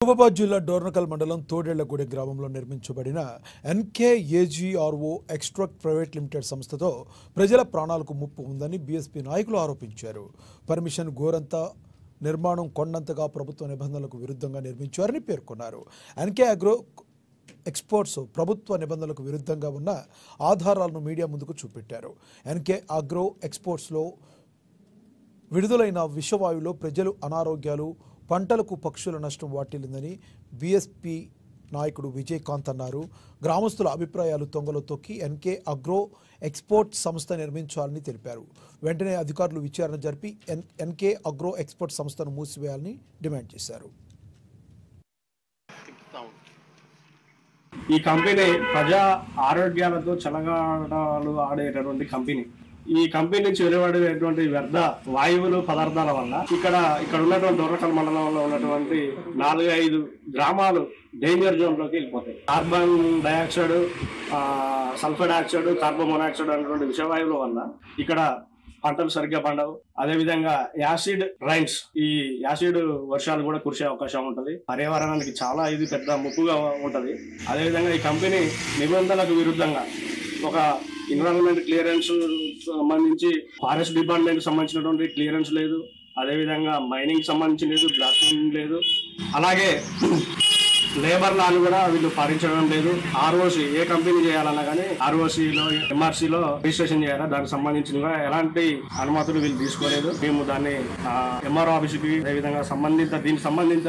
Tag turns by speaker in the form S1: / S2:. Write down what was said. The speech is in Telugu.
S1: మహబూబాబాద్ జిల్లా డోర్నకల్ మండలం తోడేళ్లగూడె గ్రామంలో నిర్మించబడిన ఎన్కేఏజీఆర్ఓ ఎక్స్ట్రాక్ట్ ప్రైవేట్ లిమిటెడ్ సంస్థతో ప్రజల ప్రాణాలకు ముప్పు ఉందని బీఎస్పీ నాయకులు ఆరోపించారు. పర్మిషన్ గోరంతా నిర్మాణం కొండంతగా ప్రభుత్వ నిబంధనలకు విరుద్ధంగా నిర్మించారని పేర్కొన్నారు. ఎన్కే అగ్రో ఎక్స్పోర్ట్స్ ప్రభుత్వ నిబంధనలకు విరుద్ధంగా ఉన్న ఆధారాలను మీడియా ముందుకు చూపెట్టారు. ఎన్కే అగ్రో ఎక్స్పోర్ట్స్లో విడుదలైన విషవాయువులో ప్రజలు అనారోగ్యాలు, పంటలకు పక్షుల నష్టం వాటిల్లిందని బీఎస్పీ నాయకుడు విజయకాంత్ అన్నారు. గ్రామస్తుల అభిప్రాయాలు తొంగలో తొక్కి ఎన్కే అగ్రో ఎక్స్పోర్ట్ సంస్థ నిర్మించాలని తెలిపారు. వెంటనే అధికారులు విచారణ జరిపి ఎన్కే అగ్రో ఎక్స్పోర్ట్ సంస్థను మూసివేయాలని డిమాండ్ చేశారు.
S2: ఈ కంపెనీ ప్రజా ఆరోగ్యాలతో చెలగాటాలు ఆడేటటువంటి కంపెనీ. ఈ కంపెనీ నుంచి వెలువడేటువంటి వ్యర్థ వాయువులు పదార్థాల వల్ల ఇక్కడ ఉన్నటువంటి డోర్నకల్ మండలంలో ఉన్నటువంటి 4-5 గ్రామాలు డేంజర్ జోన్ లోకి వెళ్ళిపోతాయి. Carbon dioxide, sulphur dioxide, carbon monoxide అనేటువంటి విషవాయువుల వల్ల ఇక్కడ పంటలు సరిగ్గా పండవు. అదేవిధంగా యాసిడ్ రైన్స్, ఈ యాసిడ్ వర్షాలు కూడా కురిసే అవకాశం ఉంటుంది. పర్యావరణానికి చాలా ఇది పెద్ద ముప్పుగా ఉంటది. అదేవిధంగా ఈ కంపెనీ నిబంధనలకు విరుద్ధంగా ఒక ఎన్విరాన్మెంట్ క్లియరెన్స్ సంబంధించి ఫారెస్ట్ డిపార్ట్మెంట్ సంబంధించినటువంటి క్లియరెన్స్ లేదు. అదేవిధంగా మైనింగ్ సంబంధించి లేదు, బ్లాస్టింగ్ లేదు. అలాగే లేబర్ లాను కూడా వీళ్ళు పాటించడం లేదు. ఆర్ఓసి ఏ కంపెనీ చేయాలన్నా కానీ ఆర్ఓసిలో, ఎంఆర్సీలో రిజిస్ట్రేషన్ చేయాలా, దానికి సంబంధించిన ఎలాంటి అనుమతులు వీళ్ళు తీసుకోలేదు. మేము దాన్ని ఎంఆర్ఓ ఆఫీస్కి, అదేవిధంగా దీనికి సంబంధిత